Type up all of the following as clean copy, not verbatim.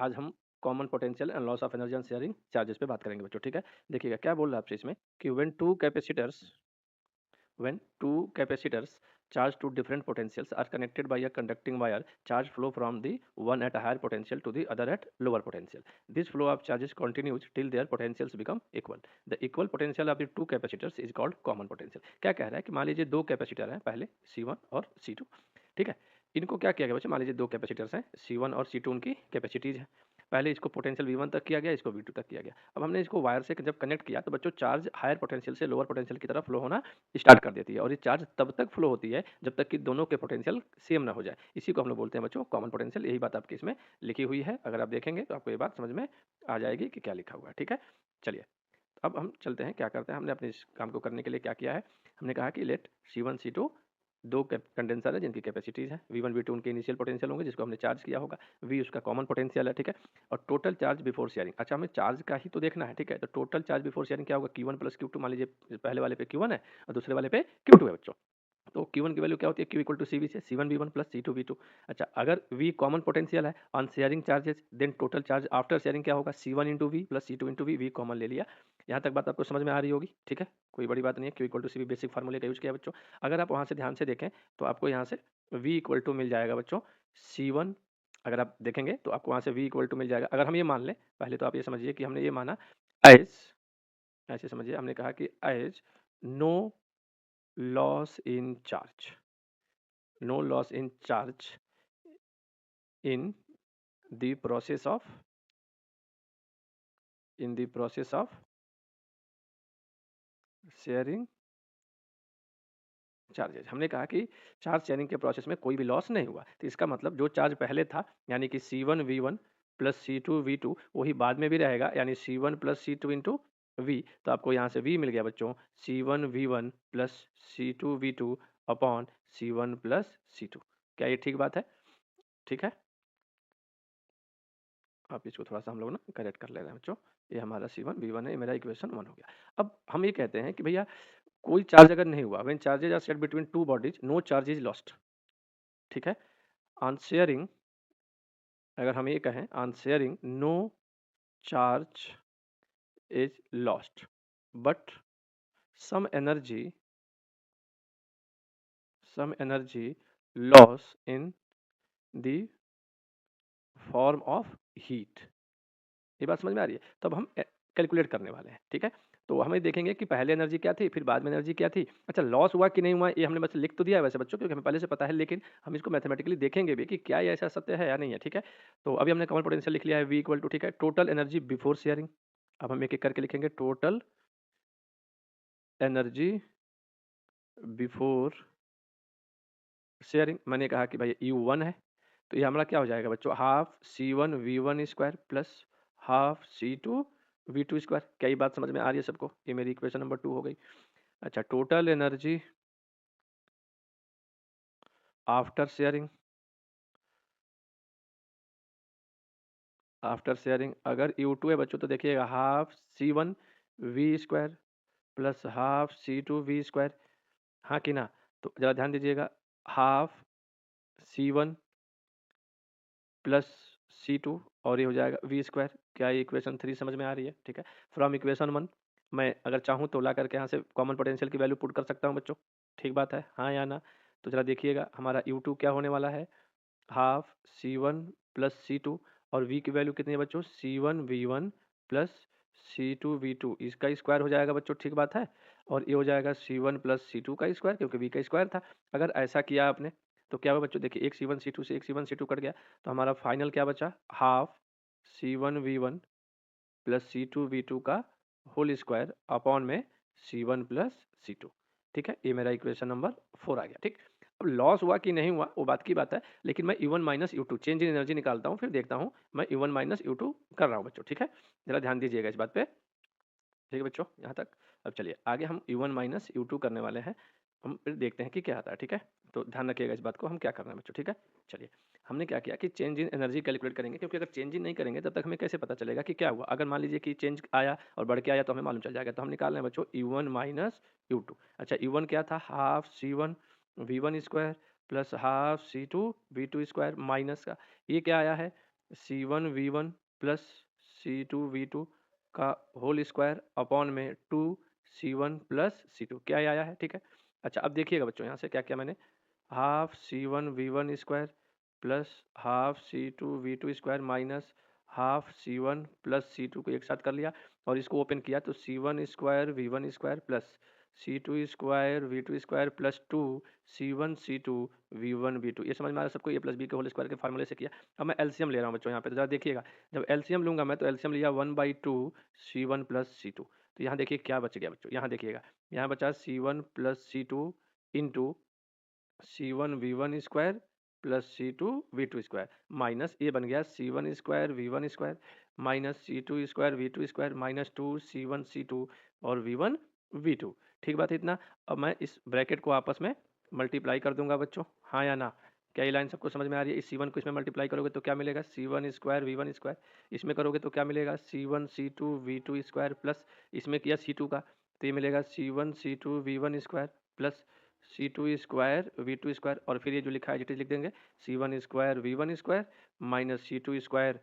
आज हम common potential and loss of energy on sharing charges पे बात करेंगे बच्चों। ठीक है, देखिएगा क्या बोल रहा है आपसे इसमें कि when two capacitors charged to different potentials are connected by a conducting wire, charge flow from the one at a higher potential to the other at lower potential. This flow of charges continues till their potentials become equal. The equal potential of the two capacitors is called common potential. क्या कह रहा है कि मान लीजिए दो capacitor हैं, पहले C1 और C2। ठीक है, इनको क्या किया गया बच्चे, मान लीजिए दो कैपेसिटर्स हैं C1 और C2, उनकी कैपेसिटीज है। पहले इसको पोटेंशियल V1 तक किया गया, इसको V2 तक किया गया। अब हमने इसको वायर से जब कनेक्ट किया तो बच्चों चार्ज हायर पोटेंशियल से लोअर पोटेंशियल की तरफ फ्लो होना स्टार्ट कर देती है, और ये चार्ज तब तक फ्लो होती है जब तक कि दोनों के पोटेंशियल सेम ना हो जाए। इसी को हम लोग बोलते हैं बच्चों कॉमन पोटेंशियल। यही बात आपकी इसमें लिखी हुई है, अगर आप देखेंगे तो आपको ये बात समझ में आ जाएगी कि क्या लिखा हुआ है। ठीक है, चलिए अब हम चलते हैं, क्या करते हैं हमने अपने इस काम को करने के लिए क्या किया है। हमने कहा कि लेट C1 C2 दो कंडेंसर है जिनकी कैपेसिटीज है, V1 V2 उनके इनिशियल पोटेंशियल होंगे जिसको हमने चार्ज किया होगा, V उसका कॉमन पोटेंशियल है। ठीक है, और टोटल चार्ज बिफोर शेयरिंग, अच्छा हमें चार्ज का ही तो देखना है। ठीक है, तो टोटल चार्ज बिफोर शेयरिंग क्या होगा, Q1 प्लस Q2। मान लीजिए पहले वाले पे Q1 है और दूसरे वाले पे Q2 है बच्चों, तो Q1 की वैल्यू क्या होती है, Q इक्वल टू CV से C1 V1 plus C2 V2। अच्छा, अगर V कॉमन पोटेंशियल है on sharing charges, then total charge after sharing क्या होगा, C1 into V plus C2 into V common ले लिया। यहाँ तक बात आपको समझ में आ रही होगी। ठीक है, कोई बड़ी बात नहीं है, Q equal to CV basic फार्मूले का यूज किया बच्चों। अगर आप वहाँ से ध्यान से देखें तो आपको यहाँ से V इक्वल टू मिल जाएगा बच्चों C1। अगर आप देखेंगे तो आपको वहाँ से V इक्वल टू मिल जाएगा। अगर हम ये मान लें, पहले तो आप ये समझिए कि हमने ये माना एज, ऐसे समझिए हमने कहा कि as no loss in charge, no loss in charge in the process of sharing charges. हमने कहा कि चार्ज शेयरिंग के प्रोसेस में कोई भी लॉस नहीं हुआ, तो इसका मतलब जो चार्ज पहले था यानी कि C1 V1 plus C2 V2 वही बाद में भी रहेगा, यानी C1 plus C2 into we. तो आपको यहाँ से V मिल गया बच्चों C1 V1 plus C2 V2 upon C1 plus C2। क्या ये ठीक बात है? ठीक है, आप इसको थोड़ा सा हम लोग ना करेक्ट कर ले रहे हैं बच्चों। ये हमारा C1 V1 है, ये मेरा इक्वेशन 1 हो गया। अब हम ये कहते हैं कि भैया कोई चार्ज अगर नहीं हुआ, when charges are set between two bodies no charge is lost. ठीक है, ऑन शेयरिंग अगर हम ये कहें on sharing no charge is lost but some energy loss in the form of heat. ये बात समझ में आ रही है? तब हम कैलकुलेट करने वाले हैं। ठीक है, तो हमें देखेंगे कि पहले एनर्जी क्या थी, फिर बाद में एनर्जी क्या थी। अच्छा, लॉस हुआ कि नहीं हुआ ये हमने बस लिख तो दिया है वैसे बच्चों, क्योंकि हमें पहले से पता है, लेकिन हम इसको मैथमेटिकली देखेंगे भी कि क्या ये ऐसा सत्य है या नहीं है। ठीक है, तो अभी हमने कॉमन पोटेंशियल लिख लिया है V इक्वल टू, ठीक है, टोटल एनर्जी बिफोर शेयरिंग। अब हम एक एक करके लिखेंगे, टोटल एनर्जी बिफोर शेयरिंग। मैंने कहा कि भाई U1 है, तो ये हमारा क्या हो जाएगा बच्चों, half C1 V1 square plus half C2 V2 square. क्या ये बात समझ में आ रही है सबको? ये मेरी इक्वेशन नंबर 2 हो गई। अच्छा, टोटल एनर्जी आफ्टर शेयरिंग, अगर U2 है बच्चों तो देखिएगा half C1 V square plus half C2 V square, हाँ कि ना? तो जरा ध्यान दीजिएगा, हाफ C1 प्लस C2 और ये हो जाएगा V स्क्वायर। क्या ये इक्वेशन 3 समझ में आ रही है? ठीक है, फ्रॉम इक्वेशन 1 मैं अगर चाहूँ तो ला करके यहाँ से कॉमन पोटेंशियल की वैल्यू पुट कर सकता हूँ बच्चों। ठीक बात है, हाँ या ना? तो जरा देखिएगा हमारा U2 क्या होने वाला है, हाफ C1 प्लस C2, और V की वैल्यू कितनी है बच्चों, C1 V1 plus C2 V2, इसका स्क्वायर हो जाएगा बच्चों। ठीक बात है, और ये हो जाएगा C1 प्लस C2 का स्क्वायर, क्योंकि V का स्क्वायर था। अगर ऐसा किया आपने तो क्या हुआ बच्चों, देखिए एक C1 C2 से एक C1 C2 कट गया, तो हमारा फाइनल क्या बचा, half C1 V1 plus C2 V2 का होल स्क्वायर अपॉन में C1 प्लस C2। ठीक है, ये मेरा इक्वेशन नंबर 4 आ गया। ठीक, अब लॉस हुआ कि नहीं हुआ वो बात की बात है, लेकिन मैं U1 minus U2 change in energy निकालता हूँ, फिर देखता हूँ मैं U1 माइनस U2 कर रहा हूँ बच्चों। ठीक है, जरा ध्यान दीजिएगा इस बात पे। ठीक है बच्चों, यहाँ तक। अब चलिए आगे हम U1 माइनस U2 करने वाले हैं, हम फिर देखते हैं कि क्या आता है। ठीक है, तो ध्यान रखिएगा इस बात को, हम क्या करना है बच्चों। ठीक है, चलिए हमने क्या किया कि चेंज इन एनर्जी कैलकुलेट करेंगे, क्योंकि अगर चेंज इन नहीं करेंगे तब तक हमें कैसे पता चलेगा कि क्या हुआ। अगर मान लीजिए कि चेंज आया और बढ़ के आया तो हमें मालूम चल जाएगा। तो हम निकाल रहे हैं बच्चों U1 माइनस U2। अच्छा, U1 क्या था, half C1 V1 square plus half C2 V2 square minus का ये क्या आया है C1V1 प्लस C2V2 का होल स्क्वायर अपॉन में 2C1 प्लस C2 क्या आया है, ठीक है। अच्छा अब देखिएगा बच्चों, यहाँ से क्या किया मैंने, half C1V1 square plus half C2V2 square minus half C1 plus C2 को एक साथ कर लिया और इसको ओपन किया तो C1 square V1 square plus C2 square V2 square plus 2C1 C2 V1 V2, ये समझ में आ रहा है सबको, ए प्लस बी के होल स्क्वायर के फार्मूले से किया। अब मैं एलसीएम ले रहा हूँ बच्चों, यहाँ पे तो जरा देखिएगा, जब एलसीएम लूंगा मैं तो एलसीएम लिया 1/2 C1 प्लस C2, तो यहाँ देखिए क्या बच गया बच्चों, यहाँ देखिएगा, यहाँ बचा C1 plus C2 into C1V1 square plus C2V2 square minus ये बन गया C1 square V1 square minus C2 square V2 square minus 2C1 C2 और V1 V2, ठीक बात है इतना। अब मैं इस ब्रैकेट को आपस में मल्टीप्लाई कर दूंगा बच्चों, हाँ या ना, क्या ये लाइन सबको समझ में आ रही है। इस C1 को इसमें मल्टीप्लाई करोगे तो क्या मिलेगा, C1 स्क्वायर V1 स्क्वायर, इसमें करोगे तो क्या मिलेगा C1 C2 V2 square plus इसमें किया C2 का तो ये मिलेगा C1 C2 V1 square plus C2 square V2 square और फिर ये जो लिखा है जिट लिख देंगे C1 square V1 square minus C2 square,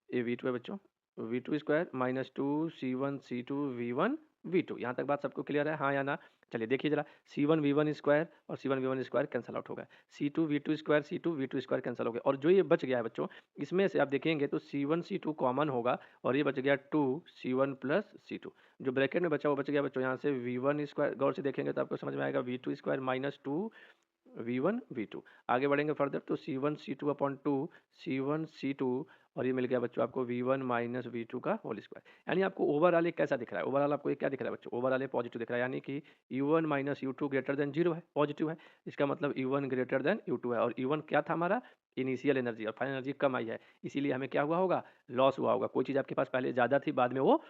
ये V2 है बच्चों, V2 square minus 2C1 C2 V1 V2, यहाँ तक बात सबको क्लियर है, हाँ या ना। चलिए देखिए जरा, C1 V1 स्क्वायर और C1 V1 square cancel out हो गया, C2 V2 square C2 V2 square cancel हो गया और जो ये बच गया है बच्चों इसमें से आप देखेंगे तो C1 C2 कॉमन होगा और ये बच गया 2C1 प्लस C2, जो ब्रैकेट में बचा वो बच गया बच्चों यहाँ से V1 स्क्वायर, गौर से देखेंगे तो आपको समझ में आएगा V2 square minus 2V1 V2, आगे बढ़ेंगे फर्दर तो C1 C2 upon 2 C1 C2 और ये मिल गया बच्चों आपको V1 माइनस V2 का होल स्क्वायर, यानी आपको ओवरऑल ये कैसा दिख रहा है, ओवरऑल आपको ये क्या दिख रहा है बच्चों, ओवरऑल ये पॉजिटिव दिख रहा है, यानी कि U1 minus U2 greater than 0 है, पॉजिटिव है, इसका मतलब U1 ग्रेटर देन U2 है और U1 क्या था हमारा इनिशियल एनर्जी और फाइनल एनर्जी कम आई है, इसीलिए हमें क्या हुआ होगा, लॉस हुआ होगा, कोई चीज़ आपके पास पहले ज़्यादा थी बाद में वो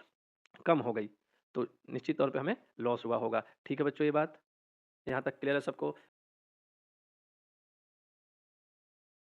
कम हो गई तो निश्चित तौर पर हमें लॉस हुआ होगा, ठीक है बच्चों, ये बात यहाँ तक क्लियर है सबको।